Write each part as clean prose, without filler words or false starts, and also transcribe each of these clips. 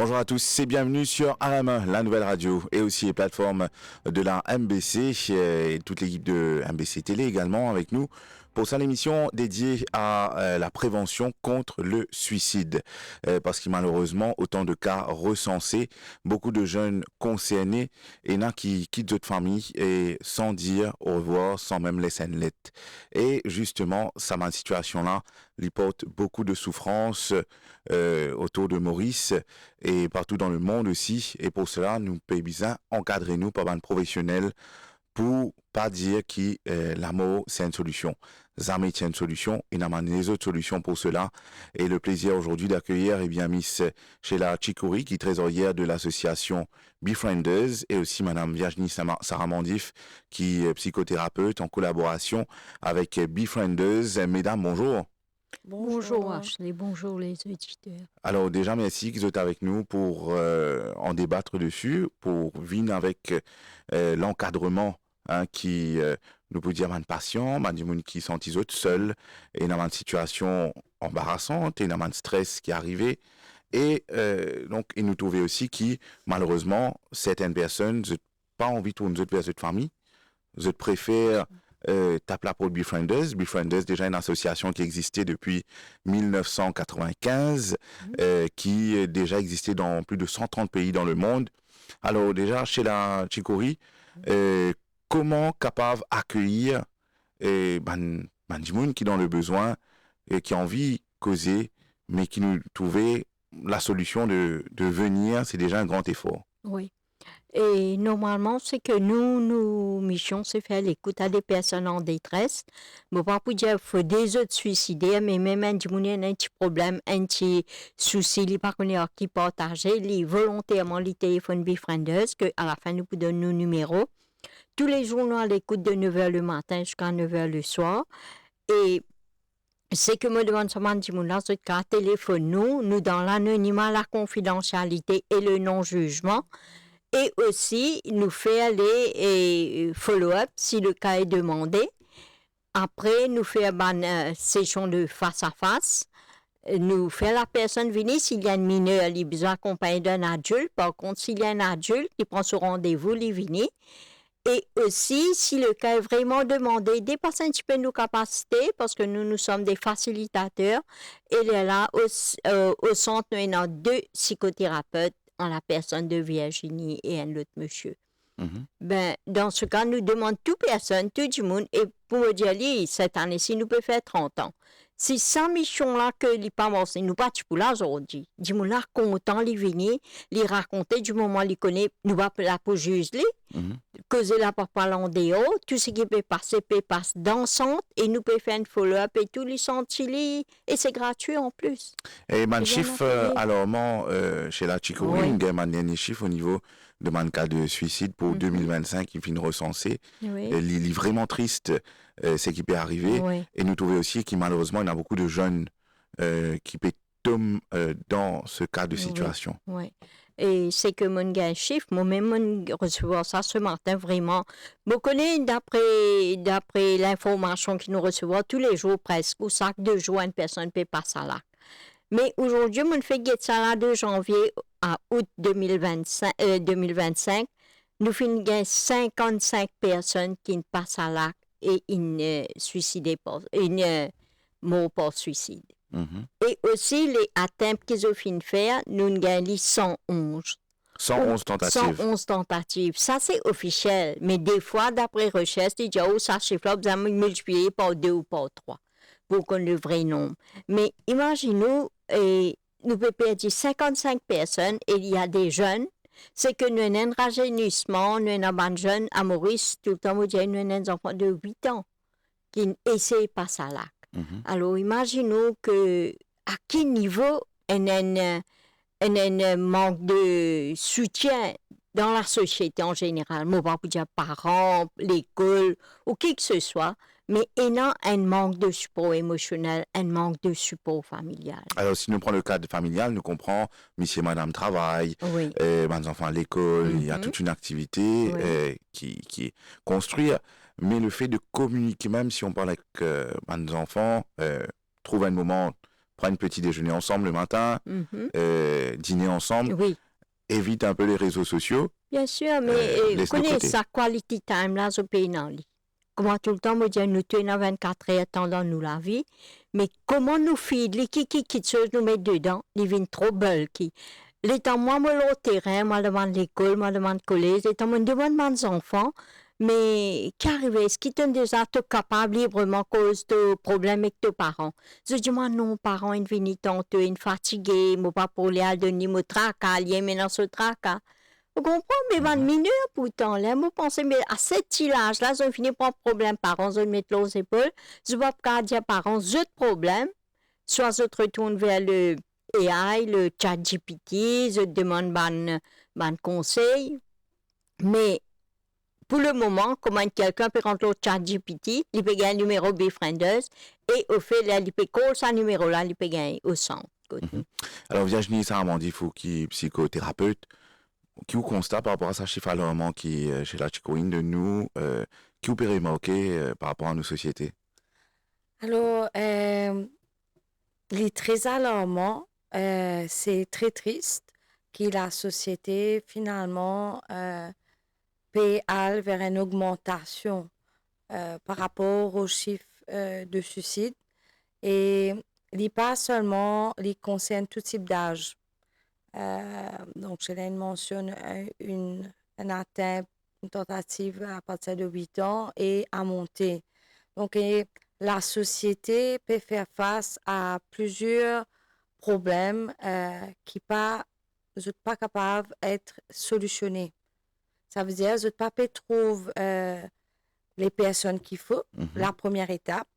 Bonjour à tous et bienvenue sur AM, la nouvelle radio et aussi les plateformes de la MBC et toute l'équipe de MBC Télé également avec nous pour cette émission dédiée à la prévention contre le suicide. Parce que malheureusement, autant de cas recensés, beaucoup de jeunes concernés et là qui quittent notre famille et sans dire au revoir, sans même laisser une lettre. Et justement, ça m'a situation-là, il porte beaucoup de souffrance autour de Maurice et partout dans le monde aussi. Et pour cela, nous payons bien encadrer nous par un professionnel pour pas dire que l'amour c'est une solution. Jamais c'est une solution. Il y a des autres solutions pour cela. Et le plaisir aujourd'hui d'accueillir Miss Sheila Chikouri, qui est trésorière de l'association Befrienders, et aussi Madame Virginie Sarah Mandif, qui est psychothérapeute en collaboration avec Befrienders. Mesdames, bonjour. Bonjour Ashley, bonjour les auditeurs. Alors déjà, merci que vous êtes avec nous pour en débattre dessus, pour venir avec l'encadrement qui nous peut dire un patient, des gens qui sont seuls, et dans une situation embarrassante, et dans un stress qui est arrivé. Et donc, il nous trouvait aussi qui, malheureusement, certaines personnes n'ont pas envie de tourner vers cette famille, je préfère tape la pour Befrienders. Befrienders, déjà une association qui existait depuis 1995, qui déjà existait dans plus de 130 pays dans le monde. Alors déjà, chez la Chikouri, comment capable accueillir ben qui dans le besoin et qui a envie de causer, mais qui nous trouvait la solution de venir, c'est déjà un grand effort. Oui. Et normalement, c'est que nous mission, c'est faire l'écoute à des personnes en détresse. Bon, pas pour dire, faut des autres suicider, mais même un petit problème, un petit souci, il pas qu'on est qui partager, il volontairement les téléphones Befrienders, que à la fin, nous donnons nos numéros. Tous les jours, nous à l'écoute de 9h le matin jusqu'à 9h le soir. Et c'est que me demande seulement du monde là, c'est qu'à téléphone nous dans l'anonymat, la confidentialité et le non-jugement. Et aussi, nous faire les follow-up si le cas est demandé. Après, nous faire une session de face à face. Nous faire la personne venir s'il y a un mineur, il a besoin accompagné d'un adulte. Par contre, s'il y a un adulte, il prend son rendez-vous, il vient. Et aussi, si le cas est vraiment demandé, dépasser un petit peu nos capacités, parce que nous sommes des facilitateurs. Et là, au centre, nous avons 2 psychothérapeutes, en la personne de Virginie et un autre monsieur. Ben, dans ce cas, nous demandons toute personne, tout le monde, et pour me dire, cette année-ci, nous pouvons faire 30 ans. Si sans mission-là que les parents, nous pas pour là aujourd'hui. Du monde là, content, les venir, les raconter, du moment les connaît, nous va là pour juger, causer là pour parler en dehors, tout ce qui peut passer dansante, et nous pouvons faire un follow-up et tout les sentir, et c'est gratuit en plus. Et mon chiffre, alors, chez la Chikouri, il y a un dernier chiffre au niveau de mon cas de suicide pour 2025 qui finit recensé. Oui. Il est vraiment triste ce qui peut arriver. Et nous trouvons aussi qu'il malheureusement, il y a beaucoup de jeunes qui peuvent tomber dans ce cas de situation. Oui. Et c'est que mon gars chiffre, moi-même, recevoir ça ce matin, vraiment. Vous connaissez, d'après l'information que nous recevons tous les jours presque, au sac de jours, une personne peut passer là. Mais aujourd'hui, on fait ça là de janvier à août 2025. Nous finissons 55 personnes qui passent à l'acte et une mort par suicide. Et aussi, les atteintes qu'ils ont fini de faire, nous gagnons 111. 111 tentatives. 111 tentatives. Ça, c'est officiel. Mais des fois, d'après recherche, ils disent, oh, ça chiffre-là, vous allez multiplier par 2 ou par 3 pour qu'on ait le vrai nombre. Mais imaginez-nous, nous pouvons perdre 55 personnes et il y a des jeunes. C'est que nous avons un rajeunissement, nous avons un jeune à Maurice, tout le temps, nous avons des enfants de 8 ans qui essaient de passer à l'acte. Alors, imaginons à quel niveau il y a un manque de soutien dans la société en général. Je ne vais pas dire parents, l'école ou qui que ce soit, mais il y a un manque de support émotionnel, un manque de support familial. Alors, si nous prenons le cadre familial, nous comprenons monsieur et madame travail, mes enfants à l'école, il y a toute une activité qui est construite. Mais le fait de communiquer, même si on parle avec mes enfants, trouver un moment prennent petit déjeuner ensemble le matin, dîner ensemble, Oui. évitent un peu les réseaux sociaux. Bien sûr, mais laisse de connais côté. sa quality time là, ce pays dans lui. Comment tout le temps, me dire, nous tenons 24 heures pendant nous la vie, mais comment nous filles, les qui nous mettent dedans, ils viennent trop belles qui. Les temps, moi, le terrain, moi, demande l'école, moi, demande le collège, les temps, moi, demande mes enfants, mais qu'arrive, est-ce qu'ils sont déjà tout capables librement à cause de problèmes avec tes parents? Je dis, moi, non, parents, ils viennent tantôt, ils fatigués, moi, pas pour les aller donner mon tracas, ils maintenant ce tracas. Vous comprenez? Mais 20 minutes, pourtant, là, moi, pensez, mais à cet âge-là, je finis par problème parents, je mets aux épaules, je vais pas dire parents, j'ai de problème, soit je te retourne vers le AI, le chat GPT, je te demande ban conseil, mais pour le moment, comment quelqu'un peut rentrer au chat GPT, il peut gagner un numéro Befrienders, et au fait, là, il peut coller ce numéro-là, il peut gagner au centre. Alors, Virginie Saramandifou, qui est psychothérapeute, qui vous constate par rapport à ça chiffre alarmant qui chez la Chicoine de nous, qui vous peut remarquer par rapport à nos sociétés? Alors, les très alarmant, c'est très triste que la société finalement paye vers une augmentation par rapport aux chiffres de suicide. Et il n'est pas seulement, il concerne tout type d'âge. Donc, je l'ai mentionné une atteinte, une tentative à partir de 8 ans et à monter. Donc, la société peut faire face à plusieurs problèmes qui ne sont pas capables d'être solutionnés. Ça veut dire que pas trouver les personnes qu'il faut, la première étape,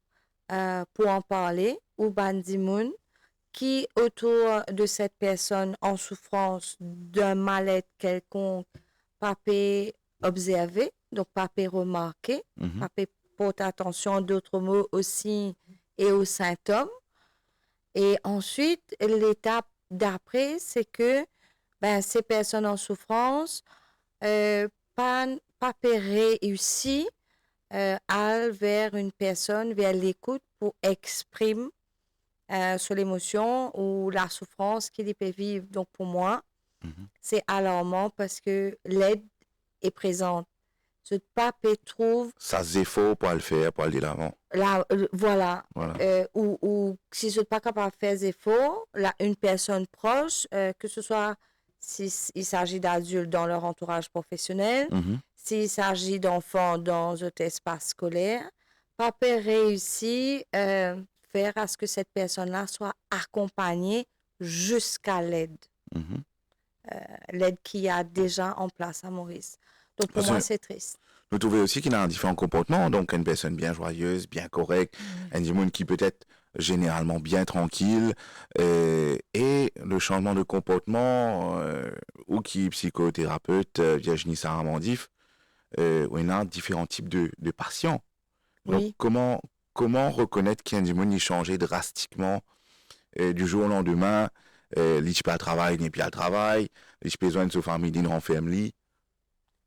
pour en parler, ou bandimoun, qui autour de cette personne en souffrance d'un mal-être quelconque, pas peut observer, donc pas peut remarquer, pas peut porter attention d'autres mots aussi et aux symptômes. Et ensuite, l'étape d'après, c'est que ces personnes en souffrance pas peut réussir à vers une personne, vers l'écoute pour exprimer sur l'émotion ou la souffrance qu'il peut vivre. Donc, pour moi, c'est alarmant parce que l'aide est présente. Ce pape trouve... Ça se faux pour le faire, pour aller l'avant. Voilà. Ou si je ne suis pas capable de faire des efforts, une personne proche, que ce soit s'il s'agit d'adultes dans leur entourage professionnel, s'il s'agit d'enfants dans un espace scolaire, pape réussit faire à ce que cette personne-là soit accompagnée jusqu'à l'aide. L'aide qu'il y a déjà en place à Maurice. Donc, pour moi, c'est triste. Nous trouvons aussi qu'il a un différent comportement, donc une personne bien joyeuse, bien correcte, un monde qui peut être généralement bien tranquille, et le changement de comportement, ou qui est psychothérapeute, Virginie Saramandif, où il y a différents types de patients. Donc, comment reconnaître qu'il y a un monde qui change drastiquement du jour au lendemain, il n'est pas à travail, il n'est plus à travail, il a besoin de sa famille, il renferme.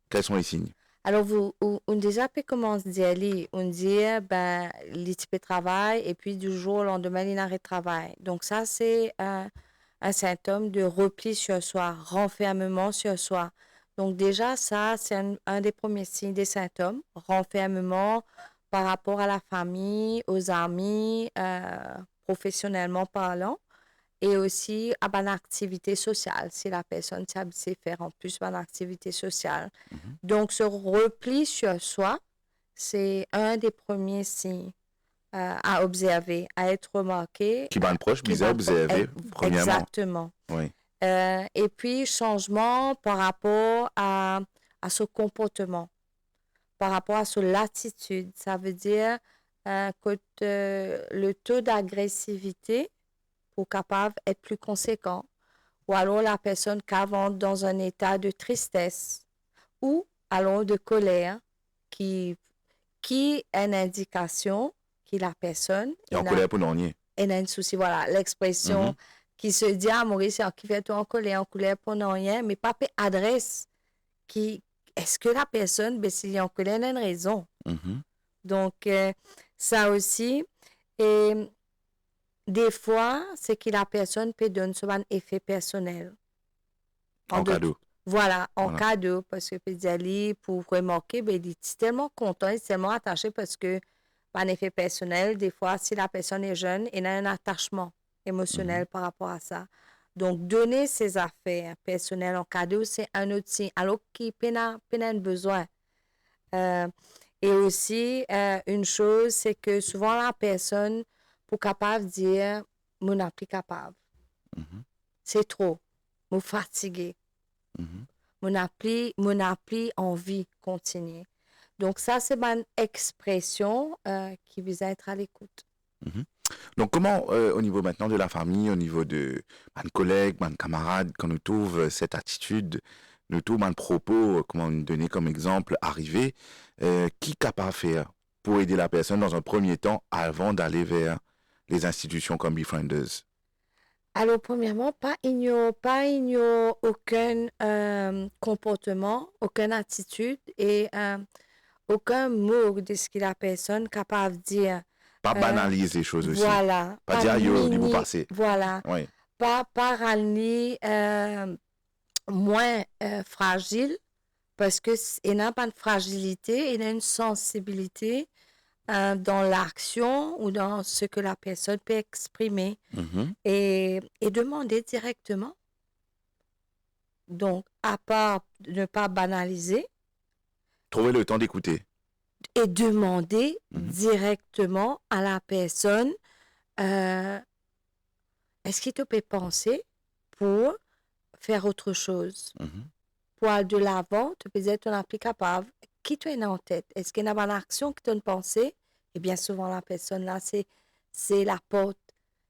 Quels sont les signes? Alors, on déjà peut commencer à dire, on dit, il peut travail et puis du jour au lendemain, il arrête de travail. Donc, ça, c'est un symptôme de repli sur soi, renfermement sur soi. Donc, déjà, ça, c'est un des premiers signes des symptômes, renfermement par rapport à la famille, aux amis, professionnellement parlant. Et aussi à une activité sociale, si la personne sait faire en plus une activité sociale. Donc, ce repli sur soi, c'est un des premiers signes à observer, à être remarqué. Qui va être proche, bien observer, premièrement. Exactement. Oui. Et puis, changement par rapport à ce comportement, par rapport à son attitude. Ça veut dire que le taux d'agressivité capable d'être plus conséquent. Ou alors la personne qui avance dans un état de tristesse ou alors de colère qui est une indication que la personne est en colère pour non nier. Elle a un souci. Voilà, l'expression qui se dit à Maurice, qui fait en colère pour non rien, mais pas adresse qui est-ce que la personne, s'il est en colère, elle a une raison. Donc, ça aussi. Et des fois, c'est que la personne peut donner un effet personnel. En cadeau. Voilà, en Voilà. cadeau, parce que peut dire, pour remarquer, ben, il est tellement content, il est tellement attaché parce que, en effet personnel, des fois, si la personne est jeune, il a un attachement émotionnel par rapport à ça. Donc, donner ses affaires personnelles en cadeau, c'est un autre signe, alors qu'il n'a pas besoin. Euh, et aussi, une chose, c'est que souvent la personne, pour capable de dire, je n'ai plus capable. Mhm. C'est trop. Je suis fatigué. Mhm. Je n'ai plus envie de continuer. Donc, ça, c'est une expression qui vise à être à l'écoute. Mhm. Donc, comment, au niveau maintenant de la famille, au niveau de mes collègues, mes camarades, quand nous trouvons cette attitude, nous trouvons un propos, comment nous donner comme exemple, arrivé, qui est capable de faire pour aider la personne dans un premier temps avant d'aller vers les institutions comme Befrienders? Alors, premièrement, pas ignorer aucun comportement, aucune attitude et aucun mot de ce que la personne est capable de dire. Pas banaliser les choses aussi. Voilà. Pas dire, yo, il vous passez. Voilà. Oui. Pas ramener moins fragile parce que il n'a pas de fragilité, il a une sensibilité dans l'action ou dans ce que la personne peut exprimer Mhm. et demander directement. Donc, à part ne pas banaliser Trouver le temps d'écouter. et demander Mhm. directement à la personne euh, est-ce qu'il te peut penser pour faire autre chose? Mhm. Pour aller de l'avant, tu peux dire tu n'es plus capable. Qui tu es en tête? Est-ce qu'il y a une action qui te une pensée? Et bien souvent, la personne là, c'est la porte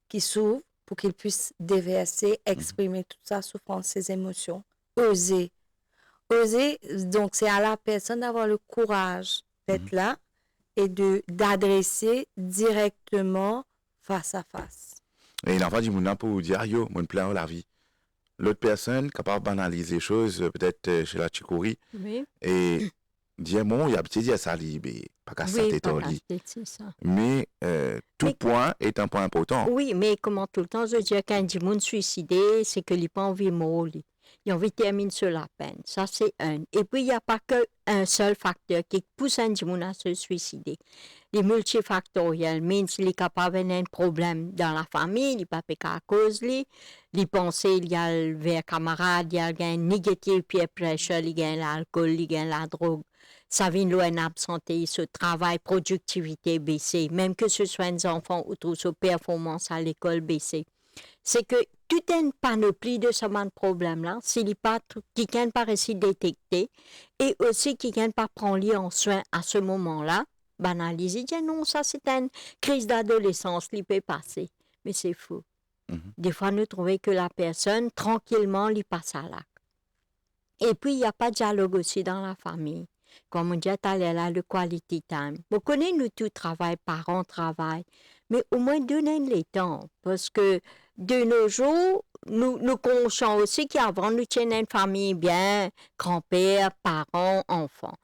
qui s'ouvre pour qu'il puisse déverser, exprimer toute sa souffrance, ses émotions. Oser. Oser, donc c'est à la personne d'avoir le courage d'être là et d'adresser directement face à face. Et il en va du monde pour vous dire, yo, mon plan la vie. L'autre personne capable de banaliser les choses, peut-être chez la Chicouri, Oui, et dire, bon, il y a petit dire ça, mais pas qu'à ça, oui, t'es pas torli. casse-tête, c'est ça. Mais tout Mais- point est un point important. Oui, mais comment tout le temps, je dis qu'un monde suicidé, c'est qu'il n'a pas envie de mourir. Il a envie de terminer sur la peine. Ça, c'est un. Et puis, il n'y a pas qu'un seul facteur qui pousse un monde à se suicider. Les multifactoriels, mais s'il est capable d'un problème dans la famille, il n'est pas à cause de il pense il y a le vers camarade, il y a un négatif peer pressure, il y a l'alcool, il y a la drogue. Ça vient loin absenté, ce travail, productivité baissée, même que ce soit un enfant ou tout sa performance à l'école baissée. C'est que toute une panoplie de ce problème-là, s'il n'est pas, qui ne pas réussi détecter, et aussi qui ne pas prendre en soin à ce moment-là, banaliser, dire non, ça c'est une crise d'adolescence, il peut passer. Mais c'est faux. Mhm. Des fois, nous trouvons que la personne, tranquillement, lui passe à l'acte. Et puis, il n'y a pas de dialogue aussi dans la famille. Comme on dit, là, le quality time. Vous connaissez, nous tous travail, parents travaillent, mais au moins donnez les temps. Parce que de nos jours, nous conscients aussi qu'avant, nous tenions une famille bien, grand-père, parents, enfants.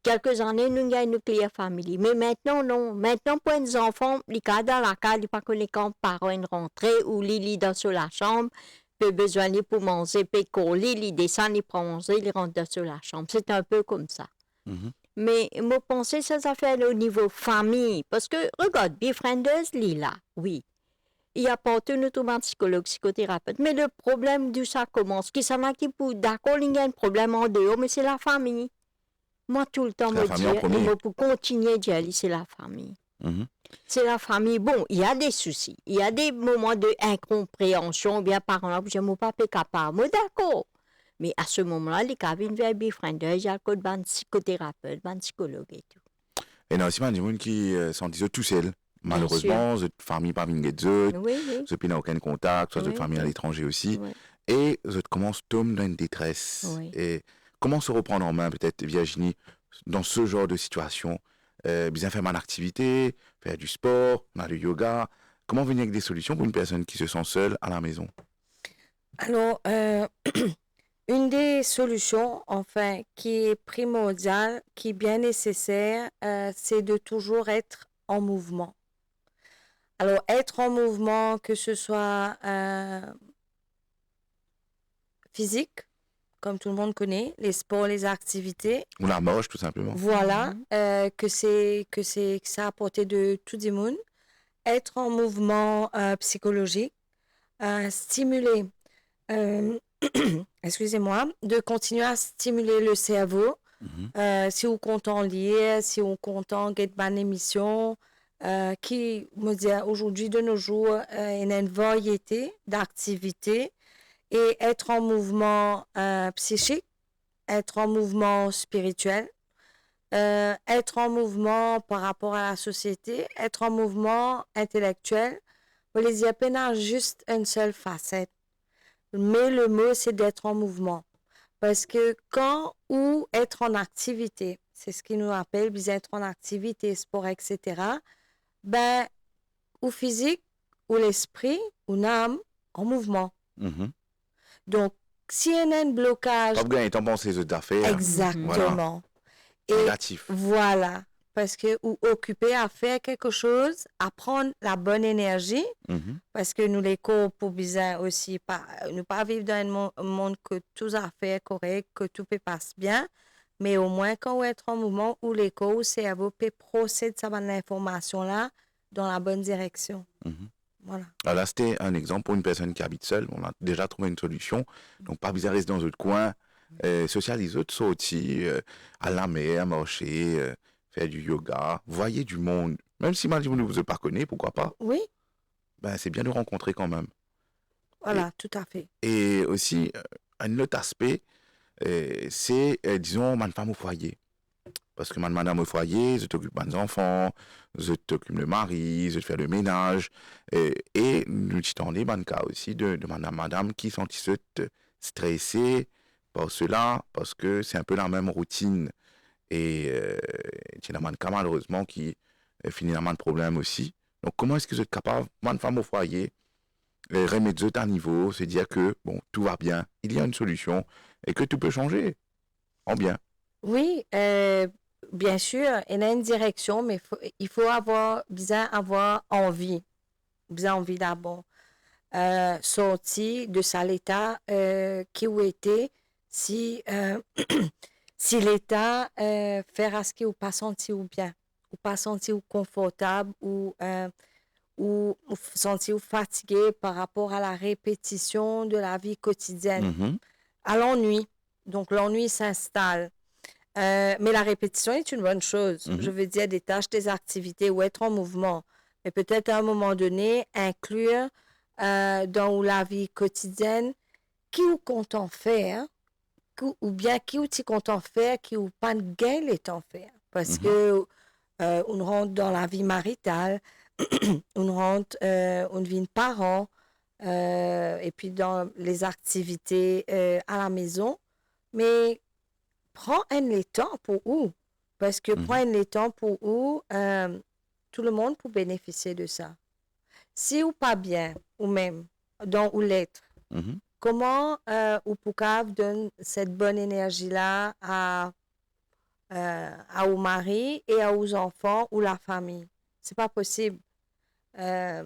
Quelques années, nous avons une nucléaire famille. Mais maintenant, non. Maintenant, pour les enfants, les cas dans la case, ils ne pas connaître quand parents une rentrée ou les dans sur la chambre, peut besoin de pour manger, peut coller, ils descendent, ils prennent manger, ils rentrent dans la chambre. C'est un peu comme ça. Mhm. Mais moi, pensez ça, ça fait au niveau famille. Parce que, regarde, Befrienders, là, oui. Il y a partout un psychologue, psychothérapeute. Mais le problème d'où ça commence, qui s'en a qui pour d'accord, il y a un problème en dehors, mais c'est la famille. Moi, tout le temps, C'est la me famille en dire, et premier. moi, pour continuer d'y aller, c'est la famille. Mhm. C'est la famille. Bon, il y a des soucis. Il y a des moments d'incompréhension. Bien, par exemple, je ne suis pas capable. Moi, d'accord. Mais à ce moment-là, les cabines vers Befrienders, il y a le code de psychothérapeute, de psychologue et tout. Et il y a aussi des gens qui sont tout seuls. Bien Malheureusement, cette famille pas venue de eux, Oui, oui. ceux qui n'ont aucun contact, soit Oui, cette famille à oui. l'étranger aussi. Oui. Et ils commencent à tomber dans une détresse. Oui. Et comment se reprendre en main, peut-être, Virginie, dans ce genre de situation? Bien faire mon activité, faire du sport, on a du yoga. Comment venir avec des solutions pour une personne qui se sent seule à la maison? Alors, une des solutions, enfin, qui est primordiale, qui est bien nécessaire, c'est de toujours être en mouvement. Alors, être en mouvement, que ce soit physique, comme tout le monde connaît, les sports, les activités, Ou la marche, tout simplement. voilà, que ça a apporté de tout le monde. Être en mouvement psychologique, stimuler, excusez-moi, de continuer à stimuler le cerveau. Si vous comptez lire, si vous comptez get une émission, qui me dit aujourd'hui de nos jours, il y a une variété d'activités et être en mouvement psychique, être en mouvement spirituel, être en mouvement par rapport à la société, être en mouvement intellectuel. Vous les y a peine juste une seule facette. Mais le mot, c'est d'être en mouvement. Parce que quand ou être en activité, c'est ce qu'ils nous appellent, bien être en activité, sport, etc., ben, ou physique, ou l'esprit, ou l'âme, en mouvement. Donc, s'il y a un blocage... Top Gun étant pensé aux affaires. Exactement. Voilà. Négatif. Voilà. Parce que, ou occupé à faire quelque chose, à prendre la bonne énergie, parce que nous, les corps, pour bien aussi, ne pas vivre dans un monde que tout a fait correct, que tout peut passer bien, mais au moins quand on est en mouvement, où les corps, où le cerveau peut procéder de cette information-là dans la bonne direction. Voilà. Alors là, c'était un exemple pour une personne qui habite seule. On a déjà trouvé une solution. Donc, pas besoin de rester dans un coin. Socialiser, sortir, à la mer, marcher, faire du yoga, voyez du monde. Même si malgré vous ne vous pas connaît, pourquoi pas? Oui. Ben, c'est bien de rencontrer quand même. Voilà, tout à fait. Et aussi, un autre aspect, c'est, disons, ma femme au foyer. Parce que madame au foyer, je t'occupe des enfants, je t'occupe le mari, je fais le ménage. Et nous t'en des cas aussi de madame qui sont stressée par cela, parce que c'est un peu la même routine. Et il y a des cas malheureusement qui finissent dans de problème aussi. Donc comment est-ce que vous êtes capable, une femme au foyer, remettre à niveau, se dire que bon, tout va bien, il y a une solution et que tout peut changer en bien? Oui, bien sûr, il y a une direction, mais il faut bien avoir envie. Bien envie d'abord. Sortir de ça l'état qui a été si, si l'état fait à ce qu'il ou pas senti ou bien, ou pas senti ou confortable ou senti ou fatigué par rapport à la répétition de la vie quotidienne, à l'ennui. Donc l'ennui s'installe. Mais la répétition est une bonne chose. Je veux dire, des tâches, des activités ou être en mouvement. Mais peut-être à un moment donné, inclure dans la vie quotidienne qui ou content faire, ou bien qui ou tu content faire, qui ou pas de gain les temps faire. Parce que on rentre dans la vie maritale, on rentre, on devient parent, et puis dans les activités à la maison. Mais prends un temps pour où? Parce que prends un temps pour où tout le monde peut bénéficier de ça. Si ou pas bien, ou même, dans ou l'être, comment ou Poucave donne cette bonne énergie-là à au mari et aux enfants ou la famille? C'est pas possible. Il y a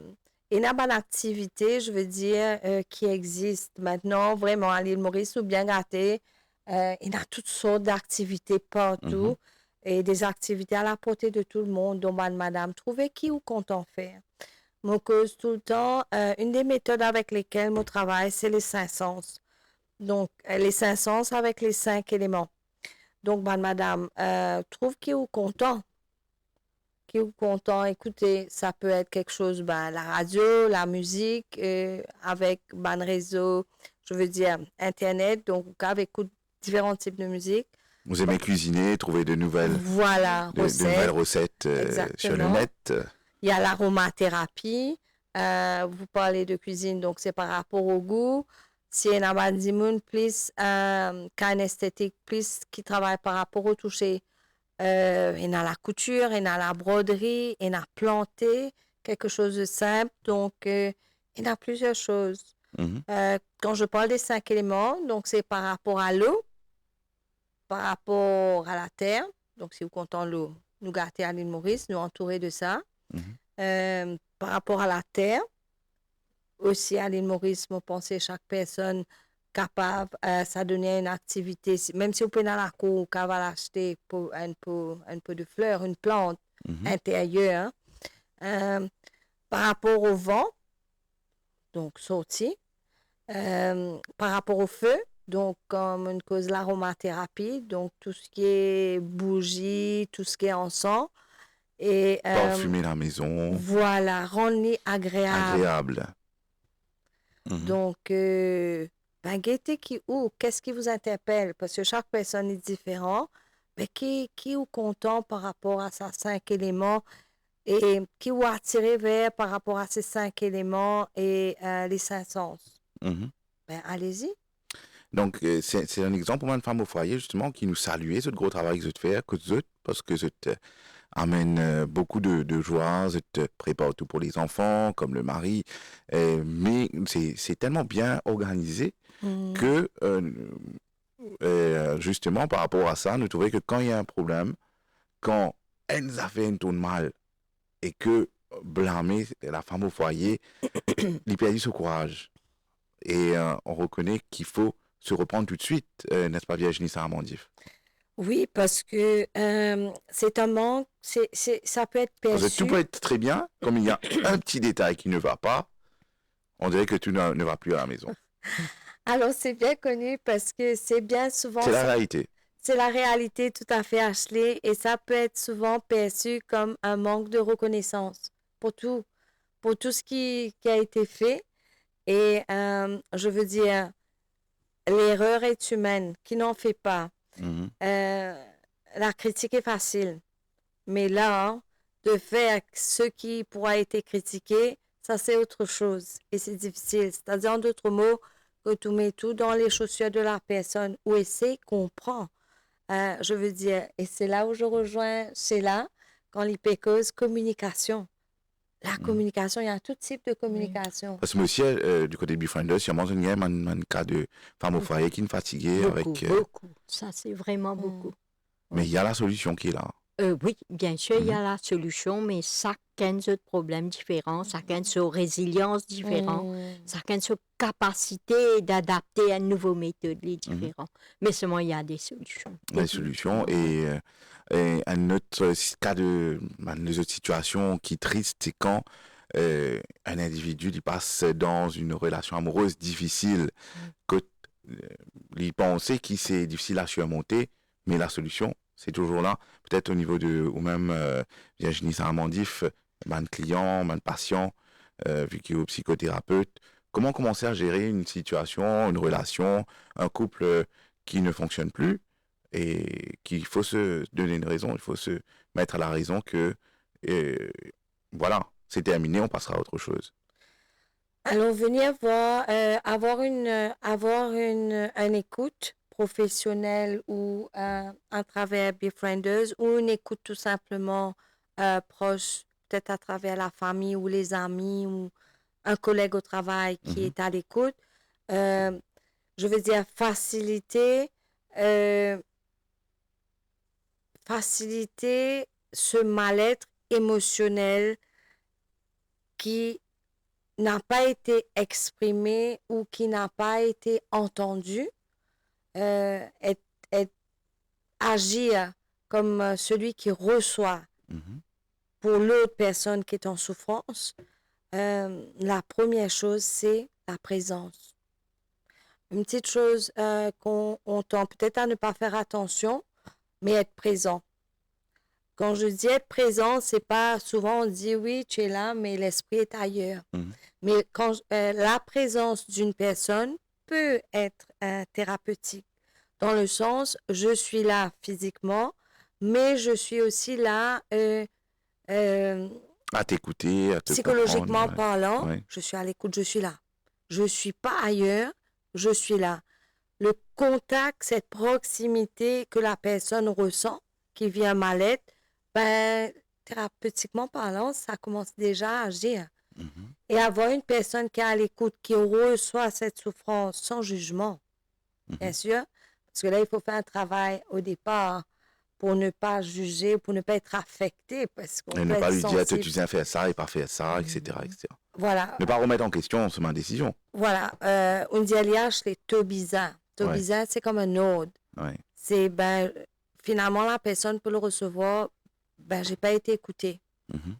une bonne activité, je veux dire, qui existe maintenant, vraiment, à l'île Maurice, ou bien gâté. Il y a toutes sortes d'activités partout et des activités à la portée de tout le monde, dont madame, trouvez qui ou content faire. Moi, cause tout le temps, une des méthodes avec lesquelles je travaille, c'est les 5 sens. Donc, les 5 sens avec les 5 éléments. Donc, madame, trouve qui ou content. Qui ou content, écoutez, ça peut être quelque chose, la radio, la musique, avec le réseau, je veux dire, Internet, donc avec différents types de musique. Vous aimez cuisiner, trouver de nouvelles recettes sur le net. Il y a l'aromathérapie. Vous parlez de cuisine, donc c'est par rapport au goût. Si il y a un plus esthétique, plus qui travaille par rapport au toucher. Il y a la couture, il y a la broderie, il y a planter, quelque chose de simple. Donc, il y a plusieurs choses. Quand je parle des 5 éléments, donc c'est par rapport à l'eau, par rapport à la terre. Donc, si vous comptez l'eau, nous gâter à l'île Maurice, nous entourer de ça. par rapport à la terre, aussi à l'île Maurice, je pense que chaque personne capable, ça donnait une activité, même si on peut dans la cour, on va l'acheter pour un peu de fleurs, une plante intérieure. Par rapport au vent, donc sorti, par rapport au feu, donc comme une cause de l'aromathérapie, donc tout ce qui est bougie, tout ce qui est encens, et Parfumer la maison, voilà, rendre agréable. agréable. Donc, gaieté qu'est-ce qui vous interpelle? Parce que chaque personne est différente. Mais qui est content par rapport à ces 5 éléments et qui vous attiré vers par rapport à ces 5 éléments et les 5 sens? Allez-y. Donc, c'est un exemple pour une femme au foyer, justement, qui nous saluait, ce gros travail que vous faites, parce que vous amène beaucoup de joie, vous prépare tout pour les enfants, comme le mari, mais c'est tellement bien organisé que, justement, par rapport à ça, nous trouvons que quand il y a un problème, quand elle nous a fait une tourne mal, et que blâmer la femme au foyer, il perd ce courage. Et on reconnaît qu'il faut se reprendre tout de suite, n'est-ce pas, Virginie Saramandif? Oui, parce que c'est un manque, ça peut être Parce que perçu. tout peut être très bien, comme il y a un petit détail qui ne va pas, on dirait que tout ne va plus à la maison. Alors, c'est bien connu parce que c'est bien souvent... C'est la réalité. C'est la réalité, tout à fait, Ashley, et ça peut être souvent perçu comme un manque de reconnaissance pour tout ce qui a été fait. Et je veux dire, l'erreur est humaine, qui n'en fait pas. La critique est facile, mais là, de faire ce qui pourra être critiqué, ça c'est autre chose et c'est difficile. C'est-à-dire, en d'autres mots, que tu mets tout dans les chaussures de la personne ou essaie, comprend. Je veux dire, et c'est là où je rejoins, c'est là, quand l'hypécose, communication. La communication, il y a tout type de communication. Parce que aussi, du côté de Befrienders, il y a un cas de femme au foyer qui est fatiguée. Beaucoup. Ça, c'est vraiment beaucoup. Mais il y a la solution qui est là. Oui, bien sûr, il y a la solution, mais chacun a des problèmes différents, chacun a sa résilience différente, chacun a sa capacité d'adapter à une nouvelle méthode différente. Mais seulement, il y a des solutions. Des solutions. Et un autre cas une autre situation qui est triste, c'est quand un individu il passe dans une relation amoureuse difficile, que il pensait que c'est difficile à surmonter, mais la solution, c'est toujours là. Peut-être au niveau de, ou même Virginie Saramandif, man client, man patient, vu qu'il est psychothérapeute. Comment commencer à gérer une situation, une relation, un couple qui ne fonctionne plus et qu'il faut se donner une raison, il faut se mettre à la raison que voilà, c'est terminé, on passera à autre chose. Alors, venir voir, avoir une écoute professionnelle ou à travers Befrienders ou une écoute tout simplement proche, peut-être à travers la famille ou les amis ou un collègue au travail qui est à l'écoute. Je veux dire, faciliter ce mal-être émotionnel qui n'a pas été exprimé ou qui n'a pas été entendu, agir comme celui qui reçoit pour l'autre personne qui est en souffrance. La première chose, c'est la présence. Une petite chose qu'on tend peut-être à ne pas faire attention, mais être présent. Quand je dis être présent, c'est pas souvent on dit oui, tu es là, mais l'esprit est ailleurs. Mais quand la présence d'une personne peut être thérapeutique, dans le sens, je suis là physiquement, mais je suis aussi là à t'écouter, à te psychologiquement parlant, ouais. Je suis à l'écoute, je suis là. Je suis pas ailleurs, je suis là. Le contact, cette proximité que la personne ressent, qui vient mal-être, thérapeutiquement parlant, ça commence déjà à agir. Et avoir une personne qui est à l'écoute, qui reçoit cette souffrance sans jugement, bien sûr, parce que là, il faut faire un travail au départ pour ne pas juger, pour ne pas être affecté, parce qu'on Et peut ne pas être lui dire, tu sensible. viens faire ça et pas faire ça, etc., etc. Voilà, Ne pas remettre en question ma décision. voilà. On dit alias les tobisa. Tobisa, c'est comme un ordre. Ouais. C'est, finalement, la personne peut le recevoir, j'ai pas été écoutée. Mhm.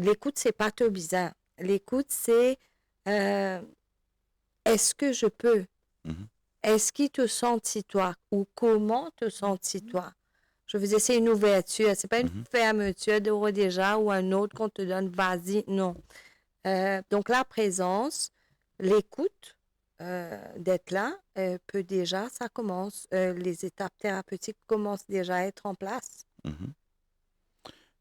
L'écoute, c'est pas tobisa. L'écoute, c'est, est-ce que je peux? Mhm. Est-ce qu'il te senti toi? Ou comment te senti toi? Je veux dire, c'est une ouverture. C'est pas une fermeture de déjà ou un autre qu'on te donne, vas-y. Non. Donc, la présence, l'écoute, d'être là, peut déjà, ça commence. Les étapes thérapeutiques commencent déjà à être en place. Mhm.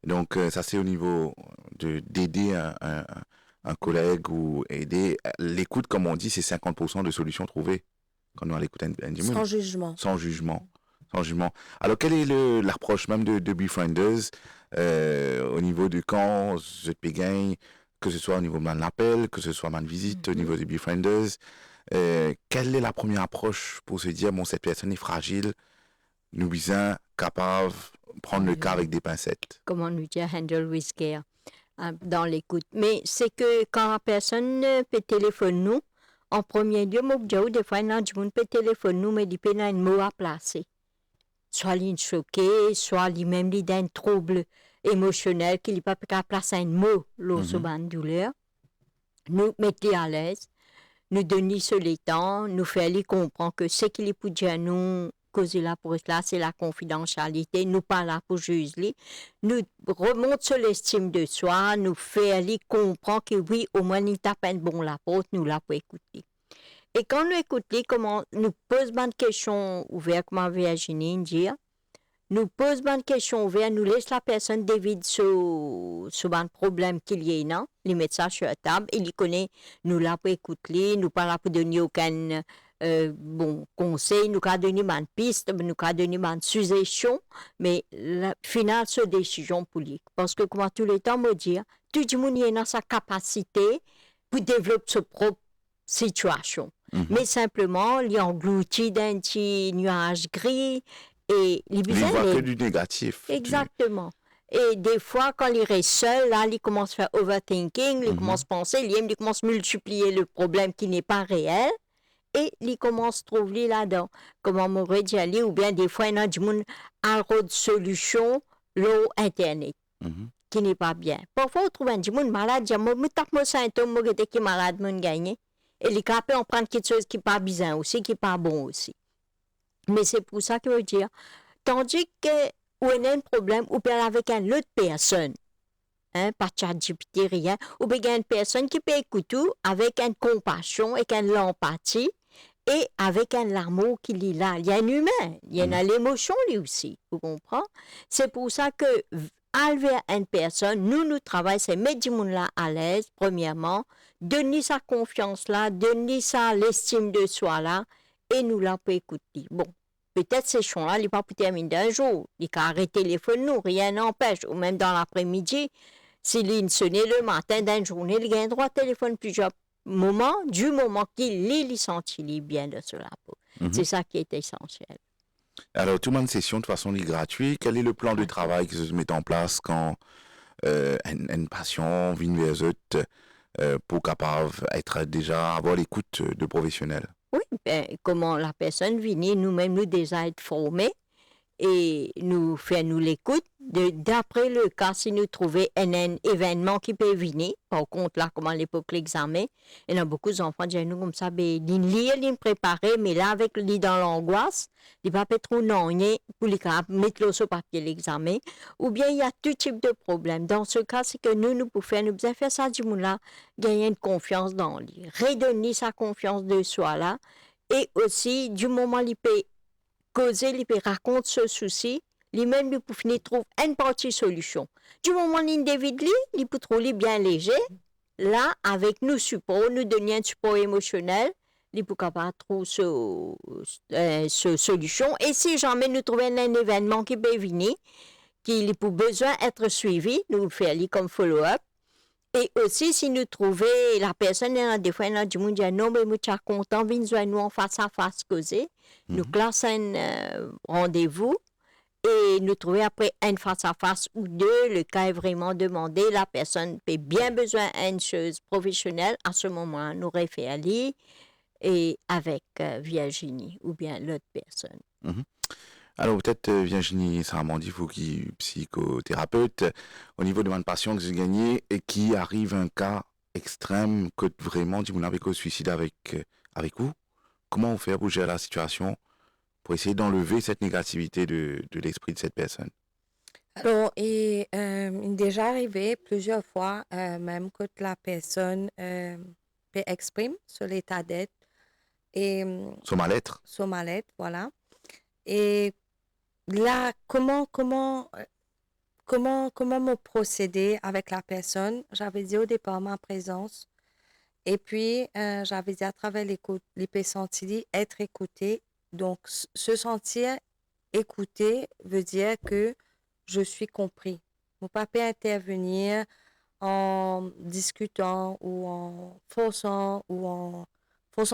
Donc, ça, c'est au niveau d'aider un collègue ou aider. L'écoute, comme on dit, c'est 50% de solutions trouvées quand on l'écoute Sans jugement. Sans jugement. Sans jugement. Alors, quelle est l'approche même de Befrienders au niveau de quand je te gagne, que ce soit au niveau de mon appel, que ce soit ma visite au niveau de Befrienders, quelle est la première approche pour se dire, bon, cette personne est fragile, nous sommes capables de prendre le cas avec des pincettes? Comment nous dire handle with care dans l'écoute. Mais c'est que quand la personne peut téléphoner nous, en premier lieu, moi, des fois, il y a des gens qui peut téléphoner nous, mais il y a un mot à placer. Soit il est choqué, soit il même il a un trouble émotionnel qu'il n'est pas capable de placer un mot sur une douleur. Nous mettons à l'aise, nous donnons sur les temps, nous faisons comprendre que ce qu'il est pour dire nous, causer là pour cela, c'est la confidentialité, nous pas là pour juger, nous remontons sur l'estime de soi, nous faisons comprendre que oui, au moins il tape un bon la porte, nous là pour écouter. Et quand nous écoutons, comment nous posons des questions ouvertes, comme Virginie dit, nous posons des questions ouvertes, nous laissons la personne dévide sur un problème qu'il y a, non? Les mettre ça sur la table, il connaît, nous là pour écouter, nous pas là pour donner aucun conseil, nous pas donner une piste, nous pas donner une suggestion, mais la finale, c'est décision pour lui. Parce que, comme tous les temps, me dire, tout le monde a sa capacité pour développer sa propre situation. Mais simplement, il englouti d'un petit nuage gris et Il ne voit que du négatif. Exactement. Et des fois, quand il reste seul, là, il commence à faire overthinking, il commence à penser, il commence à multiplier le problème qui n'est pas réel et il commence à trouver là-dedans. Comment m'aurait dit aller, ou bien des fois, il y a des gens qui ont une solution, l'eau Internet. Qui n'est pas bien. Parfois, on trouve un gens malade, je me tape mon symptôme, je suis malade, je gagne. Et les capés, on prend quelque chose qui n'est pas bien aussi, qui n'est pas bon aussi. Mais c'est pour ça que je veux dire, tandis que on a un problème, ou bien avec une autre personne, pas de ChatGPT, rien, ou bien une personne qui peut écouter avec une compassion, avec une empathie, et avec un amour qu'il est là. Il y a un humain, il y a l'émotion lui aussi, vous comprenez? C'est pour ça que envers une personne, nous travaillons, c'est mettre du monde là à l'aise, premièrement, donner sa confiance là, donner sa l'estime de soi là, et nous là pour écouter. Bon, peut-être ces choses-là, il n'est pas pour terminer d'un jour, il peut arrêter le téléphone, nous, rien n'empêche, ou même dans l'après-midi, s'il sonne le matin d'une journée, il a un droit de téléphone plusieurs moments, du moment qu'il est senti bien de cela. C'est ça qui est essentiel. Alors, tout le monde session de façon gratuite. Quel est le plan de travail qui se met en place quand une passion vient vers eux pour capable être déjà avoir l'écoute de professionnels? Oui, comment la personne vient, nous-mêmes nous déjà être formés et nous faire nous l'écoute. D'après le cas, si nous trouvons un événement qui peut venir, par contre là, comme à l'époque l'examen, il y a beaucoup d'enfants qui disent nous comme ça, ils lisent, ils préparent, mais là avec lui dans l'angoisse, ils ne peuvent pas trop non, pour les mettre sur papier l'examen, ou bien il y a tout type de problème. Dans ce cas, c'est que nous pouvons faire ça du monde là, gagner une confiance dans lui, redonner sa confiance de soi là, et aussi du moment il peut causer, il peut raconter ce souci, lui-même, il peut finir trouver une partie solution. Du moment où l'individu, il peut trouver bien léger, là, avec nous support, nous donner un support émotionnel, il peut capable trouver ce solution. Et si jamais nous trouvons un événement qui peut venir, qui peut besoin d'être suivi, nous le faisons comme follow-up. Et aussi, si nous trouvons, la personne, des fois, elle a dit, non, mais je suis content, viens nous en face à face causer. Nous classons un rendez-vous et nous trouvons après un face à face ou deux. Le cas est vraiment demandé. La personne a bien besoin d'une chose professionnelle. À ce moment, nous référons et avec Virginie ou bien l'autre personne. Alors peut-être Virginie Saramandi, vous qui êtes psychothérapeute, au niveau de mon patient que j'ai gagné et qui arrive un cas extrême que vraiment vous n'avez qu'au suicide avec vous, comment on fait pour gérer la situation, pour essayer d'enlever cette négativité de l'esprit de cette personne? Alors, il est déjà arrivé plusieurs fois, même que la personne exprime sur l'état d'être et Son mal-être. son mal-être, voilà. Et là, comment me procéder avec la personne? J'avais dit au départ ma présence. Et puis, j'avais dit à travers l'écoute, l'hypersensibilité, être écouté. Donc, se sentir écouté veut dire que je suis compris. Mon papa peut intervenir en discutant ou en forçant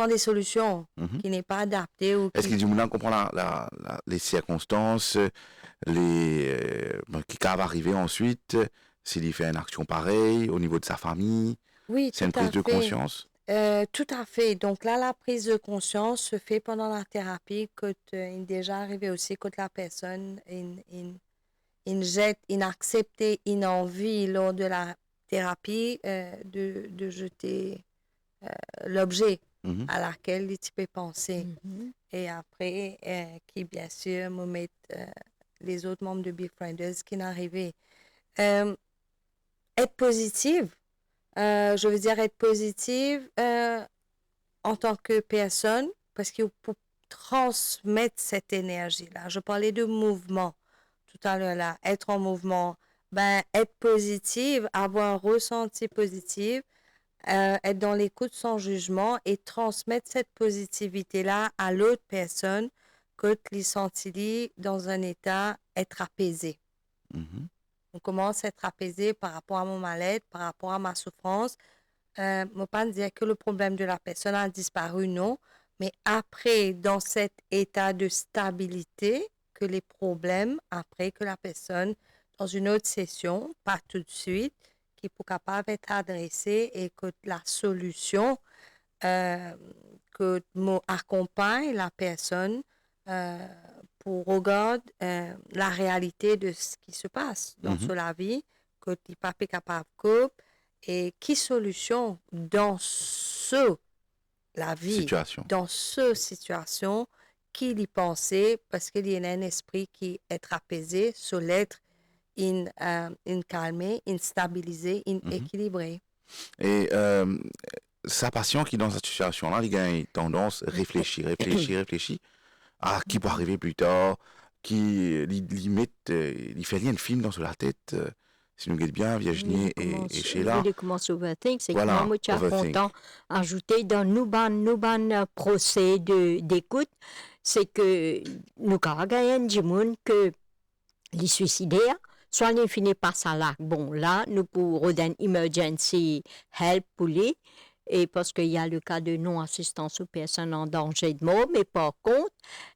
des solutions qui n'est pas adaptées. Est-ce qu'il dit qu'on comprend les circonstances, qui va arriver ensuite, s'il y fait une action pareille au niveau de sa famille? Oui, c'est une prise de conscience? Tout à fait. Donc là, la prise de conscience se fait pendant la thérapie. Il est déjà arrivé aussi que la personne il accepte une envie lors de la thérapie de jeter l'objet à laquelle il peut penser. Et après, qui bien sûr me met les autres membres de Befrienders qui n'arrivaient. Être positive, je veux dire être positive en tant que personne, parce qu'il faut transmettre cette énergie-là. Je parlais de mouvement tout à l'heure là, être en mouvement, être positive, avoir un ressenti positif, être dans l'écoute sans jugement et transmettre cette positivité-là à l'autre personne que les sentir dans un état être apaisé. On commence à être apaisé par rapport à mon mal-être, par rapport à ma souffrance. Je ne peux pas dire que le problème de la personne a disparu, non, mais après, dans cet état de stabilité, que les problèmes, après que la personne, dans une autre session, pas tout de suite, qui peut capable d'être adressée et que la solution que m'accompagne la personne pour regarder la réalité de ce qui se passe dans la vie, que tu n'es pas capable de couper et qui solution dans la vie, dans cette situation, qui y penser parce qu'il y a un esprit qui est apaisé sur l'être calmé, stabilisé, équilibré. Et sa patient qui dans cette situation-là, il a une tendance à réfléchir à qui peut arriver plus tard, qui limite, il fait rien de film dans la tête. Si nous regardons bien, Virginie et Sheila. Comment overthink, c'est que moi, je suis content d'ajouter dans nos procès d'écoute, c'est que nous avons gagné du monde que les suicidaires, soit ils finissent par ça là. Bon, là, nous pouvons donner emergency help pour lui. Et parce qu'il y a le cas de non-assistance aux personnes en danger de mort, mais par contre,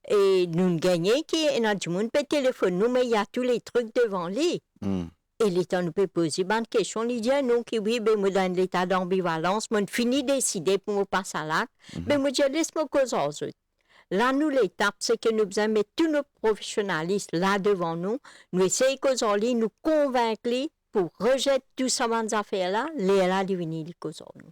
et nous gagnons qui est dans du monde peut téléphoner nous, mais il y a tous les trucs devant lui. Et l'État nous peut poser une question, il dit non, que oui, ben moi dans l'état d'ambivalence, moi fini de décider pour me passer à l'acte, mais moi je laisse-moi causer aux autres. Là, nous, l'étape, c'est que nous devons mettre tous nos professionnalistes là devant nous, nous essayons de causer, nous convaincre pour rejeter tout ça dans ces affaires-là, les là devenir les causes nous.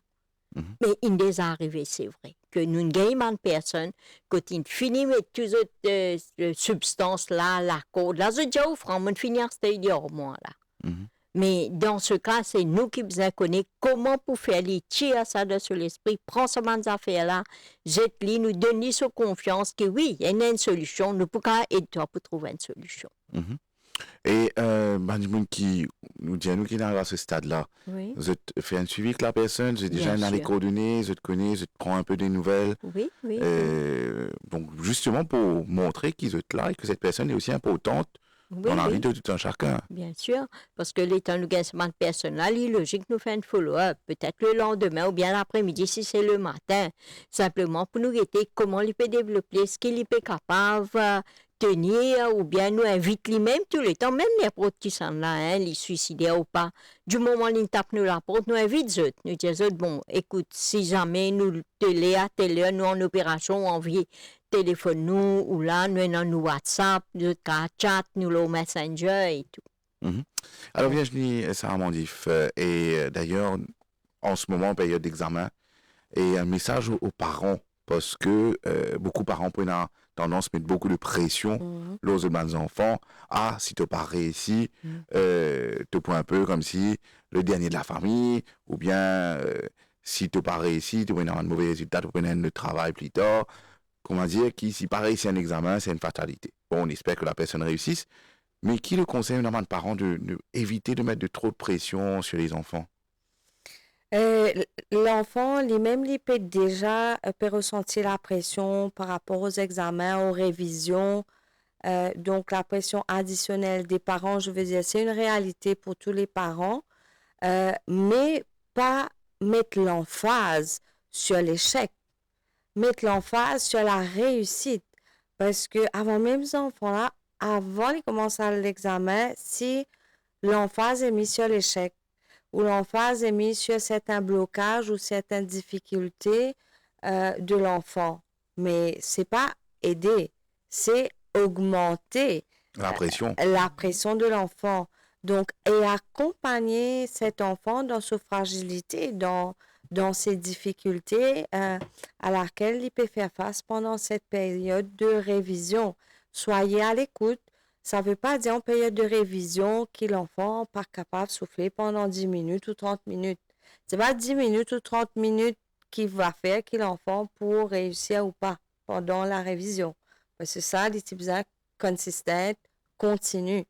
Mais il est arrivé, c'est vrai, que nous gagnons une personne, quand il finit avec toutes les autres substances là, la code, là, je dis au franc, on finit à ce moi là. Mais dans ce cas, c'est nous qui devons connaître comment pour faire les tirer ça sur l'esprit, prendre ces affaires-là, jette-les, nous donner sa confiance que oui, il y a une solution, nous pouvons aider toi pour trouver une solution. Et qui nous dit à nous qui arrive à ce stade-là, vous êtes fait un suivi avec la personne, vous êtes déjà dans les coordonnées, vous êtes connaissez, vous êtes prend un peu des nouvelles. Donc justement pour montrer qu'ils êtes là et que cette personne est aussi importante Oui, dans la oui. vie de tout un chacun. Bien sûr, parce que l'état nous gagne semaine personnelle, il est logique nous faire un follow-up, peut-être le lendemain ou bien l'après-midi si c'est le matin, simplement pour nous guetter comment il peut développer, ce qu'il est capable de tenir ou bien nous invite lui-même tout le temps, même les autres qui sont là, hein, les suicidaires ou pas. Du moment où ils tapent nous la porte, nous invite eux, nous disons, bon, écoute, si jamais nous télé à télé, nous en opération, on vient téléphone nous ou là, nous avons nous WhatsApp, nous chat, nous le Messenger et tout. Mhm. Alors, Virginie Saramandif, d'ailleurs, en ce moment, période d'examen, et un message aux parents, parce que beaucoup de parents prennent tendance à mettre beaucoup de pression aux jeunes enfants. Ah, si tu n'as pas réussi, tu prends un peu comme si le dernier de la famille, ou bien si tu n'as pas réussi, tu prends un mauvais résultat, tu prends un travail plus tard. Comment dire, qui, si pareil, c'est un examen, c'est une fatalité. Bon, on espère que la personne réussisse, mais qui le conseille vraiment de parents de éviter de mettre de trop de pression sur les enfants? L'enfant, lui-même, il peut déjà peut ressentir la pression par rapport aux examens, aux révisions. Donc, la pression additionnelle des parents, je veux dire, c'est une réalité pour tous les parents, mais pas mettre l'emphase sur l'échec, mettre l'emphase sur la réussite. Parce que avant même ces enfants-là, avant de commencer l'examen, si l'emphase est mise sur l'échec, ou l'emphase est mise sur certains blocages ou certaines difficultés de l'enfant. Mais c'est pas aider, c'est augmenter La pression. la pression de l'enfant. Donc, et accompagner cet enfant dans sa fragilité, dans ses difficultés à laquelle il peut faire face pendant cette période de révision. Soyez à l'écoute. Ça ne veut pas dire en période de révision que l'enfant n'est pas capable de souffler pendant 10 minutes ou 30 minutes. Ce n'est pas 10 minutes ou 30 minutes qui va faire que l'enfant pour réussir ou pas pendant la révision. Parce que ça, les types consistants, continue.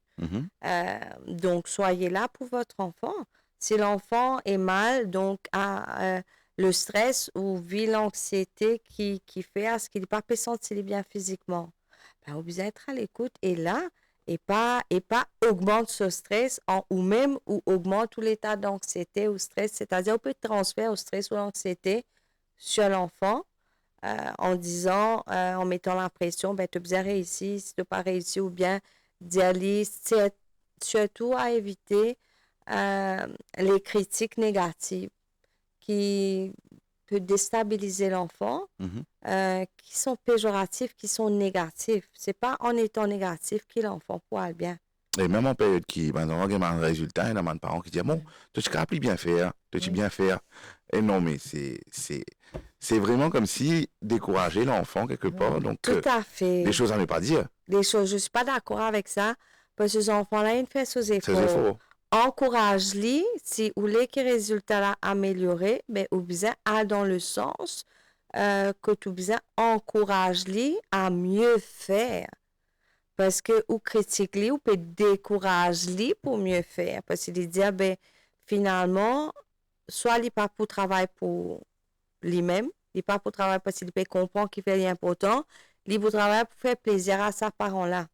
Donc, soyez là pour votre enfant. Si l'enfant est mal, donc le stress ou vit l'anxiété qui fait à ce qu'il n'est pas pu sentir bien physiquement, ben, vous devez être à l'écoute et là, et pas augmente ce stress ou même ou augmente tout l'état d'anxiété ou stress, c'est-à-dire on peut transférer au stress ou l'anxiété sur l'enfant en disant, en mettant la pression, ben, tu as bien réussi, si tu n'as pas réussi, ou bien d'y c'est surtout à éviter les critiques négatives qui peuvent déstabiliser l'enfant, qui sont péjoratifs, qui sont négatifs. C'est pas en étant négatif que l'enfant pourra aller bien. Et même en période qui, maintenant, il y a un résultat, il y a des parents qui disent, bon, tu es capable de bien faire, tu bien faire. Et non, mais c'est vraiment comme si décourager l'enfant quelque part. Donc, tout à fait. des choses à ne pas dire. Des choses, je ne suis pas d'accord avec ça, parce que ces enfants-là, ils font ses efforts. Ses efforts. Encourage-les, si vous voulez que les résultats là améliorés, mais vous besoin aller dans le sens que tu besoin encourage-les à mieux faire. Parce que ou critique-les ou peut décourage-les pour mieux faire. Parce qu'il dit, ben, finalement, soit il n'est pas pour travail pour lui-même, il n'est pas pour travail parce qu'il peut comprendre qu'il fait l'important, il est pour travail pour faire plaisir à sa parent-là.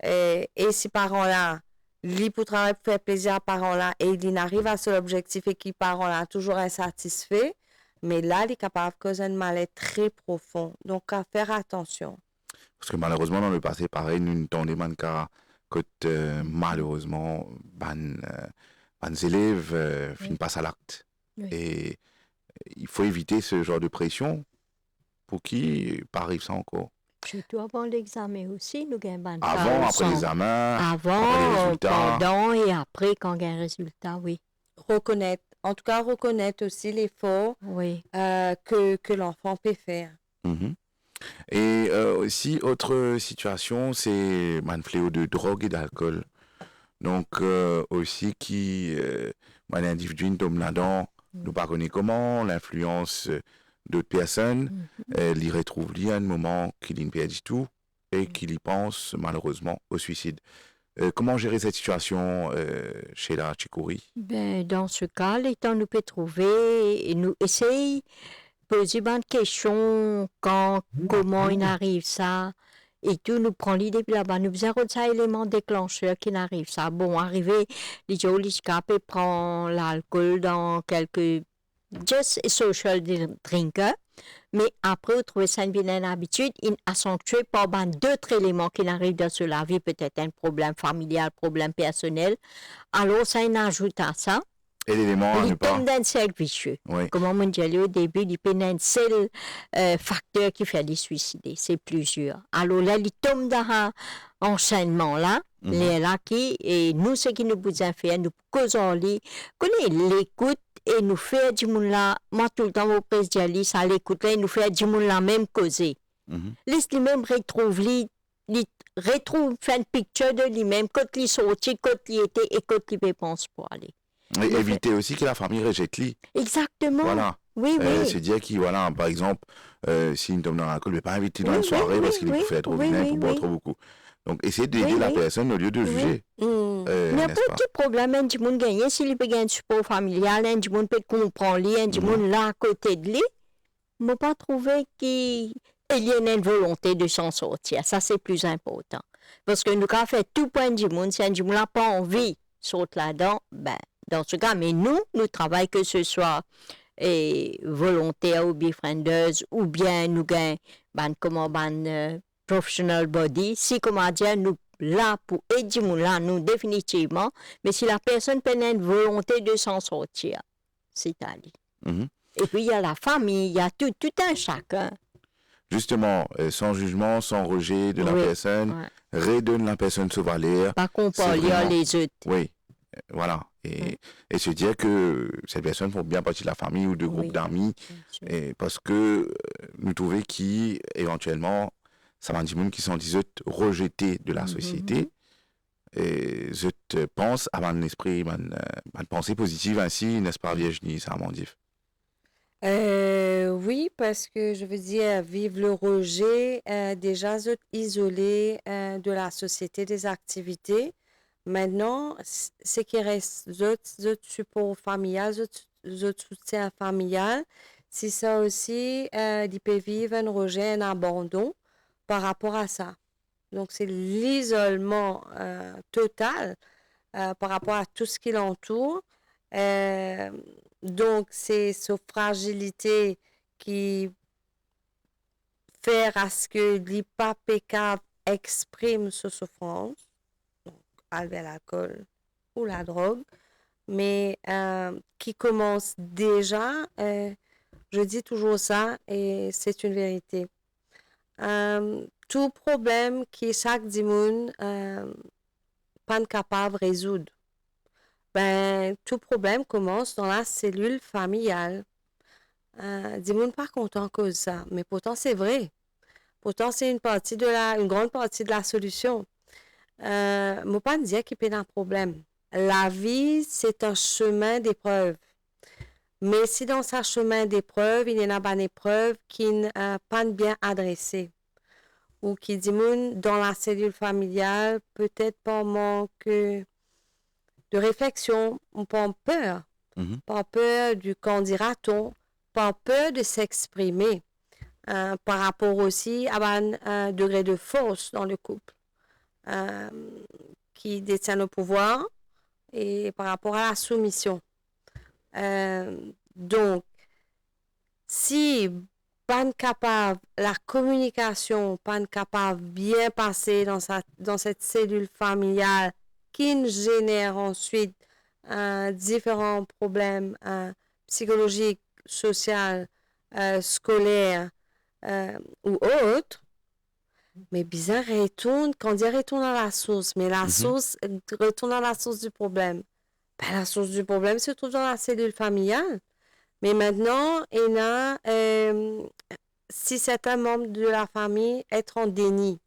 Et ces parents-là, lui pour travailler pour faire plaisir à parents-là et il n'arrive à son objectif et qui parents-là toujours insatisfait, mais là, il est capable de causer un mal-être très profond. Donc, à faire attention. Parce que malheureusement, dans le passé, pareil, nous avons des manquants que malheureusement, les élèves finissent pas à l'acte. Oui. Et il faut éviter ce genre de pression pour qui pas arrive ça encore. Surtout avant l'examen aussi, nous gagnons. Avant, après l'examen, avant, pendant et après quand on gagne un résultat, oui. Reconnaître, en tout cas reconnaître aussi l'effort que l'enfant peut faire. Et aussi, autre situation, c'est un fléau de drogue et d'alcool. Donc, aussi, qui, un individu tombe là-dedans, nous pas connaît comment, l'influence d'autres personnes, il retrouve lui à un moment qu'il ne perd du tout et qu'il y pense malheureusement au suicide. Comment gérer cette situation chez la Chikouri? Ben, dans ce cas, l'état nous peut trouver et nous essayer poser bonne question comment il arrive ça et tout, nous prenons l'idée, puis là-bas, nous faisons un élément déclencheur qui n'arrive. Ça, bon, arrivé, les gens, les capés prend l'alcool dans quelques, just a social drinker, mais après, vous trouvez ça une habitude, il a sanctué par d'autres éléments qui n'arrivent dans la vie, peut-être un problème familial, problème personnel. Alors, ça, il ajoute à ça. Et l'élément à ne Il pas. tombe dans un cercle vicieux. Oui. Comme on dit au début, il peut un seul facteur qui fait les suicider. C'est plusieurs. Alors là, il tombe dans un enchaînement là. Là qui, et nous, ce qui nous besoin faire, nous causons l'écoute et nous faire du monde là. Moi, tout le temps, au président, ça l'écoute là, et nous faire du monde là même causer. Laisse lui-même retrouve fait une picture de lui-même, quand il sortit, quand il était et quand il pense pour aller. Et éviter aussi que la famille rejette lui. Exactement. Voilà. Oui, oui. C'est dire qu'il, voilà, par exemple, s'il tombe dans l'alcool, il ne peut pas inviter dans une soirée parce qu'il peut faire trop vinaigre ou boire trop beaucoup. Donc, essayer d'aider la personne au lieu de juger. N'importe quel problème, un du monde gagne, s'il peut gagner un support familial, un du monde peut comprendre lui, un du monde là à côté de lui, ne pas trouver qu'il y a une volonté de s'en sortir. Ça, c'est plus important. Parce que nous, quand on fait tout point du monde, si un du monde n'a pas envie de sortir là-dedans, ben, dans ce cas, mais nous travaillons que ce soit volontaire ou befrienders, ou bien nous gagnons professional body. Si, comment dire, nous là pour aider là, nous définitivement, mais si la personne peut avoir une volonté de s'en sortir, c'est à lui. Et puis il y a la famille, il y a tout un chacun. Justement, sans jugement, sans rejet de la personne, redonne la personne sa valeur. Pas comparer les autres. Oui, voilà. Et se dire que ces personnes font bien partie de la famille ou de groupes d'amis, parce que nous trouvons qu'éventuellement, ça va dire qui sont des autres rejetés de la société. Et je te pense à mon esprit, ma pensée positive ainsi, n'est-ce pas, Virginie, ça m'a dit. Oui, parce que je veux dire, vivre le rejet, déjà isolé de la société des activités. Maintenant, ce qui reste, d'autres supports familial, d'autres soutiens familial, c'est ça aussi, ils peuvent vivre un rejet, un abandon par rapport à ça. Donc, c'est l'isolement total par rapport à tout ce qui l'entoure. Donc, c'est cette fragilité qui fait à ce que l'hypopécable exprime sa souffrance, donc avec l'alcool ou la drogue, mais qui commence déjà, je dis toujours ça et c'est une vérité. Tout problème qui chaque dimoun pas capable de résoudre, ben, tout problème commence dans la cellule familiale. Dimoun pas content que ça, mais pourtant c'est vrai. Pourtant c'est une grande partie de la solution. Moi pas dire qu'il y a un problème. La vie c'est un chemin d'épreuve. Mais si dans ce chemin d'épreuve, il y a une épreuve qui n'est pas bien adressée, ou qui dit dans la cellule familiale, peut-être par manque de réflexion, ou par peur, par peur du qu'en dira-t-on, par peur de s'exprimer, par rapport aussi à un degré de force dans le couple qui détient le pouvoir et par rapport à la soumission. Donc, si pas capable, la communication pas capable bien passer dans cette cellule familiale qui génère ensuite différents problèmes psychologiques, sociaux, scolaires ou autres, mais bizarre quand on dit retourne à la source, mais la source, retourne à la source du problème. Ben, la source du problème se trouve dans la cellule familiale. Mais maintenant, il y a, si certains membres de la famille être en déni,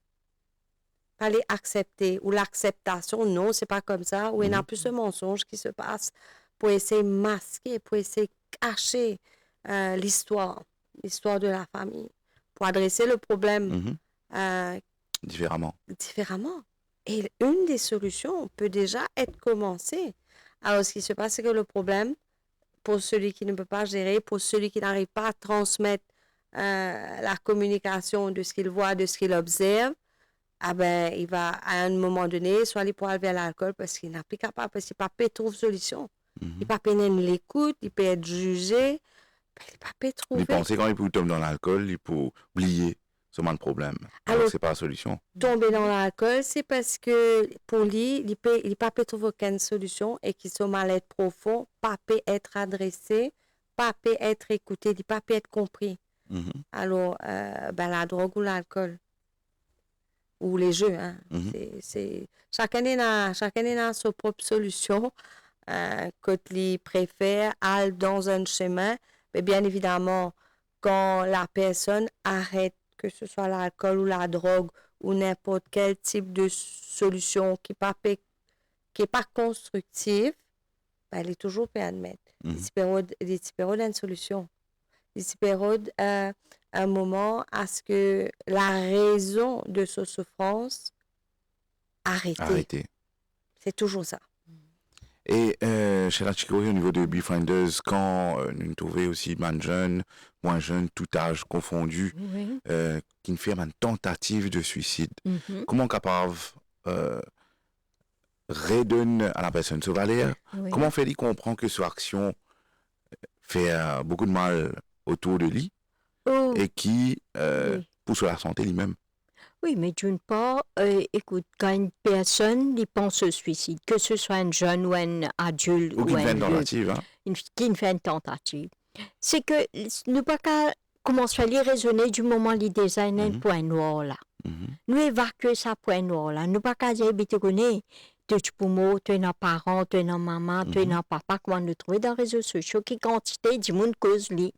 pas les accepter, ou l'acceptation, non, c'est pas comme ça, ou il y a plus de mensonges qui se passent pour essayer de masquer, pour essayer de cacher l'histoire de la famille, pour adresser le problème différemment. Et une des solutions peut déjà être commencée. Alors, ce qui se passe, c'est que le problème, pour celui qui ne peut pas gérer, pour celui qui n'arrive pas à transmettre la communication de ce qu'il voit, de ce qu'il observe, ah ben, il va, à un moment donné, soit il pourra aller vers l'alcool parce qu'il n'a plus capable, parce qu'il n'a pas trouver solution. Il n'a pas l'écoute, il peut être jugé, ben, il n'a pas Il trouver. pense quand il peut tomber dans l'alcool, il peut oublier ce man de problème. Alors, c'est pas la solution. Tomber dans l'alcool, c'est parce que pour lui, il n'a pas trouver aucune solution et qu'il son mal-être profond, pas peut être adressé, pas peut être écouté, il pas peut être compris. Alors, ben, la drogue ou l'alcool, ou les jeux, hein, chacun a sa propre solution. Quand il préfère aller dans un chemin, mais bien évidemment, quand la personne arrête, que ce soit l'alcool ou la drogue ou n'importe quel type de solution qui n'est pas constructive, ben, elle est toujours peut admettre. Il espère une solution. Il espère un moment à ce que la raison de sa souffrance arrêtée. C'est toujours ça. Et chez la Chicory, au niveau de Befrienders, quand nous trouvons aussi man jeune, moins jeune, tout âge confondu, qui ne fait une tentative de suicide, comment capable redonne à la personne ce valeur? Comment fait-il comprendre que son action fait beaucoup de mal autour de lui et qui pousse la santé lui-même? Oui, mais d'une part, écoute, quand une personne pense au suicide, que ce soit un jeune ou un adulte ou qui fait une tentative, qui fait une tentative, c'est que nous pas qu'à commencer à les raisonner du moment où ils designent un point noir là. Nous évacuer ça point noir là. Nous pas qu'à dire, tu connais, tu peux mourir, tu es un parent, tu es un maman, tu es un papa, comment nous trouver dans les réseaux sociaux, qui quantité du monde cause lui.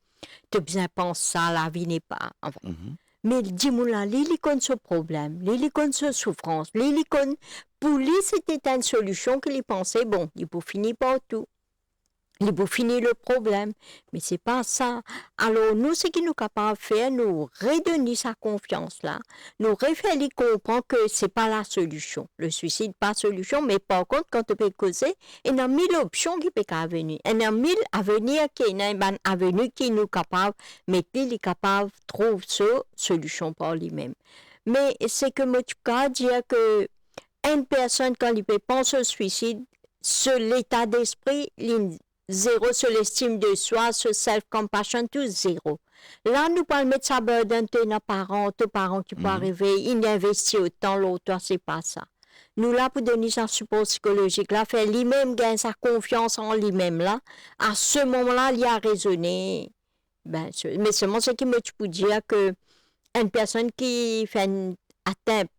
Tu as besoin de penser ça, la vie n'est pas. Enfin, mais dis-moi, il connaît ce problème, il connaît cette souffrance, il connaît. Pour lui, c'était une solution qu'il pensait, bon, il peut finir par tout. Il peut finir le problème. Mais c'est pas ça. Alors, nous, ce qui nous capable de faire, nous redonner sa confiance là. Nous refaire comprendre que c'est pas la solution. Le suicide, pas la solution, mais par contre, quand tu peux causer, il y a 1000 options qui peuvent venir. Il y a 1000 avenirs qui nous capable, mais il est capable de trouver cette solution par lui-même. Mais c'est que moi, tu peux dire que une personne, quand il peut penser au suicide, sur l'état d'esprit, zéro sur l'estime de soi, sur self-compassion, tout zéro. Là, nous parlons mettre sa burden, tes parents qui peuvent arriver, ils investissent autant, l'autre, c'est pas ça. Nous, là, pour donner sa support psychologique, là, faire lui-même gagner sa confiance en lui-même, là, à ce moment-là, il a raisonné. Ben, mais seulement ce qui me peut dire que une personne qui fait une atteinte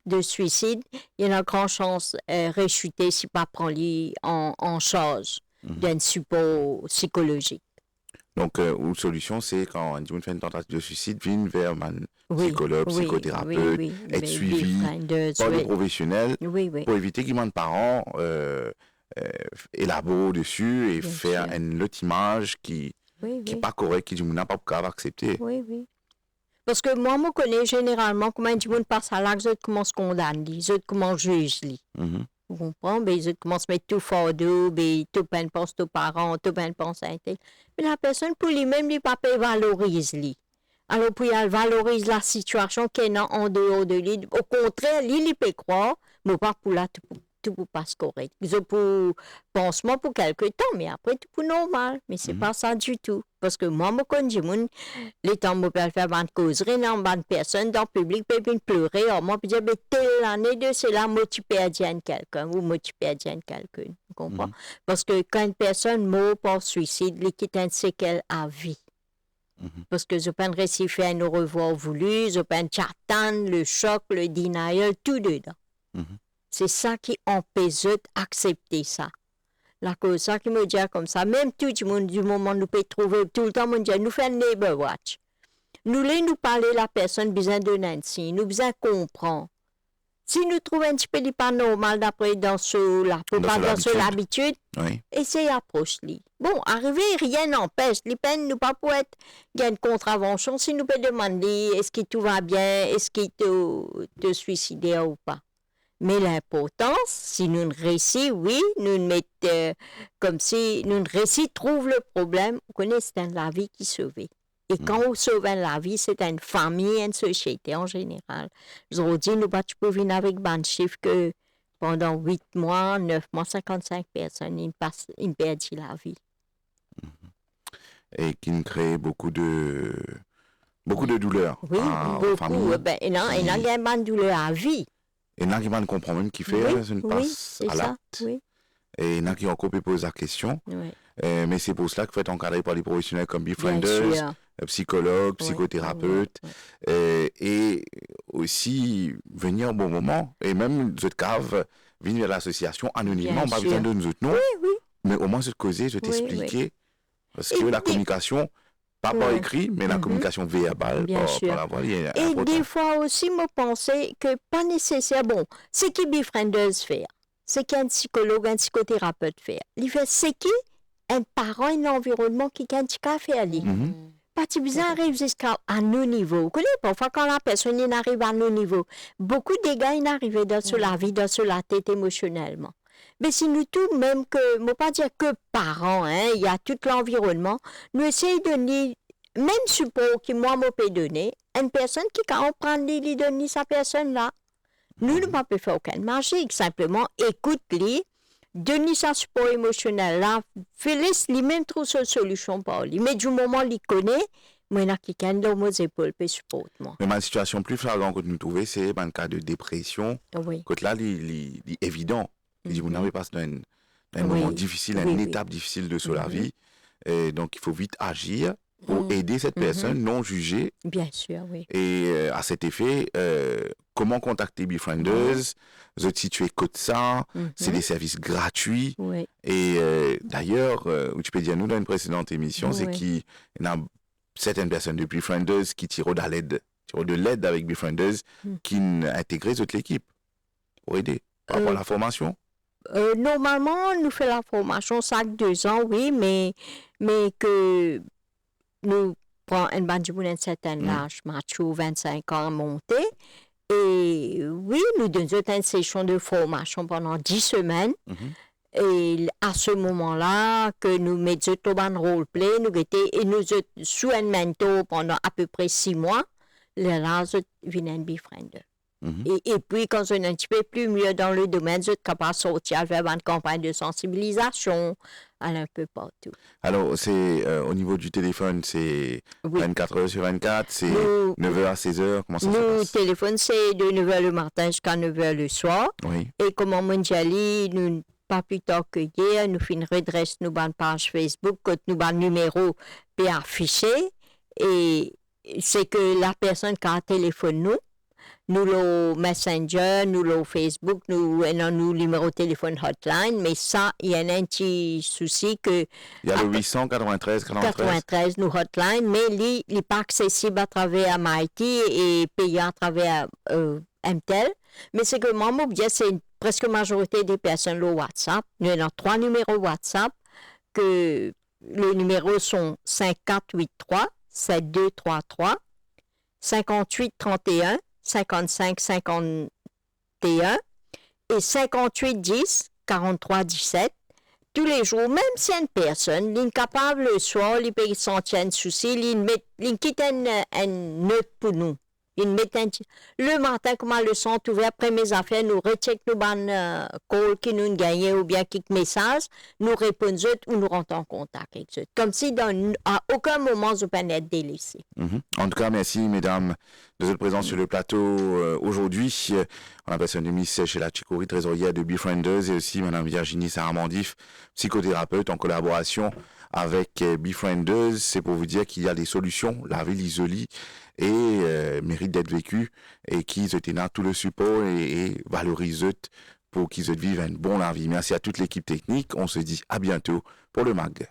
de suicide, il y a une grande chance de rechuter si pas prendre en charge d'un support psychologique. Donc, une solution, c'est quand on fait une tentative de suicide, vient vers un psychologue, psychothérapeute, être suivi par des professionnels pour éviter qu'il y ait des parents élaborent dessus et faire une autre image qui n'est pas correcte, qui n'a pas capable d'accepter. Oui. Parce que moi, je connais généralement comment les gens passent à l'acte, les autres commencent à condamner, les autres commencent à juger. Vous comprenez? Ben, les autres commencent à mettre tout fort d'eau, tout peine pense aux parents, tout peine pense à un tel. Mais la personne, pour lui-même, il ne peut pas valoriser. Alors, puis elle valorise la situation qui est en dehors de lui. Au contraire, il peut croire, mais pas pour là, tout pour pas correct. Ils ont pour pansement pour quelque temps, mais après, tout pour normal. Mais c'est pas ça du tout. Parce que moi, je connais les temps où je peux faire une causerie, une personne dans le public peut pleurer. Alors, moi, je peux dire, mais telle année de cela, moi, tu perds quelqu'un ou moi, tu perds quelqu'un. Vous comprenez? Parce que quand une personne meurt par suicide, il quitte un séquelle à vie. Parce que je peux réussir à faire un au revoir voulu, je peux attendre le choc, le denial, tout dedans. C'est ça qui empêche d'accepter ça. La cause, ça qui me dit comme ça, même tout le monde, du moment où nous pouvons trouver, tout le temps, on dit, nous faisons un neighbor watch. Nous nous parler la personne, besoin de Nancy, nous besoin comprendre. Si nous trouvons un petit peu pas normal d'après dans l'habitude, essayez d'approcher. Bon, arriver, rien n'empêche. Les peines nous pas pour être, il y a une contravention. Si nous pouvons demander, est-ce que tout va bien, est-ce qu'il te suicider ou pas. Mais l'importance, si nous réussissons, oui, nous mettons comme si nous réussissons, trouve le problème, vous connaissez, c'est la vie qui sauve. Et quand on sauve la vie, c'est une famille, une société en général. Je vous dis, nous, tu peux venir avec un chiffre que pendant 8 mois, 9 mois, 55 personnes, ils perdent la vie. Et qui nous crée beaucoup de douleurs. Oui, beaucoup. Famille, Ben, il y a également de douleur à vie. et il y en a qui ne comprennent même qui fait une passe à l'acte. Oui. Et il y en a qui ont encore posé la question. Oui. Mais c'est pour cela qu'il faut être encadré par des professionnels comme befrienders, psychologues, psychothérapeutes, et aussi venir au bon moment. Et même cette cave, venir à l'association anonymement, pas besoin de nous autres noms, mais au moins se causer, se t'expliquer. Parce que la communication, pas par écrit, mais la communication verbale, par la voix, il est important. Et des fois aussi, je pensais que pas nécessaire, bon, c'est qui befrienders fait, c'est qu'un psychologue, un psychothérapeute fait. Il fait, c'est qui un parent, un environnement qui a un petit café à lui. Pas de besoin d'arriver jusqu'à nos niveaux. Vous connaissez, parfois quand la personne arrive à nos niveaux, beaucoup de dégâts ils arrivent dans la vie, dans la tête émotionnellement. Mais si nous tous, même que, je ne veux pas dire que parents, il y a tout l'environnement, nous essayons de donner, même support que moi, je peux donner, une personne qui, quand on prend lui donner sa personne-là, nous ne pouvons pas faire aucun magique, simplement écoute-lui, donner sa support émotionnel là, fais-le lui-même trouver sa solution pour lui. Mais du moment où il connaît, moi, il y a quelqu'un dans mes épaules pour supporter moi. Mais ma situation plus flagrante que nous trouvons, c'est un cas de dépression. Oui. Quand là, il est évident. Il dit, vous n'avez pas un moment difficile, une étape difficile de sur la vie. Et donc, il faut vite agir pour aider cette personne non jugée. Bien sûr, oui. Et à cet effet, comment contacter Befrienders, se situer côte ça, c'est des services gratuits. Oui. Et d'ailleurs, tu peux dire, nous, dans une précédente émission, c'est qu'il y a certaines personnes de Befrienders qui tirent de l'aide avec Befrienders, qui intégrent toute l'équipe pour aider par rapport à la formation. Normalement, nous faisons la formation chaque 2 ans, oui, mais que nous prenons un d'un certain âge, macho, 25 ans monté. Et oui, nous donnons une session de formation pendant 10 semaines. Et à ce moment-là, que nous mettons tout en roleplay, nous sommes sous un mentor pendant à peu près 6 mois. Là, nous venons befriender. Et puis, quand on est un petit peu plus mieux dans le domaine, on est capable de sortir à faire une campagne de sensibilisation, aller un peu partout. Alors, c'est au niveau du téléphone, c'est 24 heures sur 24, c'est 9h à 16h, comment ça se passe? Le téléphone, c'est de 9h le matin jusqu'à 9h le soir. Oui. Et comme on dit, nous, pas plus tard que hier, nous faisons une redresse, nous avons une page Facebook, quand nous avons un numéro puis affiché. Et c'est que la personne qui a un téléphone, nous le Messenger, nous le Facebook, nous avons numéro de téléphone hotline, mais ça, il y a un petit souci que... Il y a le 893 93, nous hotline, mais il n'est pas accessible à travers MIT et payé à travers MTEL. Mais c'est que moi, c'est presque majorité des personnes le WhatsApp. Nous avons 3 numéros WhatsApp, que les numéros sont 5483 7233 5831 55 51 et 58 10 43 17. Tous les jours, même si une personne est capable le soir, il peut sentir un souci, il quitte un note pour nous. Le matin, comment le son ouvert après mes affaires, nous recheckons nos bonnes calls qui nous gagnent ou bien quelques messages, nous répondons ou nous rentrons en contact avec eux. Comme si à aucun moment, je peux être délaissé. En tout cas, merci mesdames de votre présence sur le plateau aujourd'hui. On a personne de Miss chez la Chicory, trésorière de Befrienders, et aussi madame Virginie Saramandif, psychothérapeute en collaboration avec Befrienders. C'est pour vous dire qu'il y a des solutions, la ville isolée et mérite d'être vécue et qu'ils ont tout le support et valorisent pour qu'ils vivent une bonne vie. Merci à toute l'équipe technique. On se dit à bientôt pour le MAG.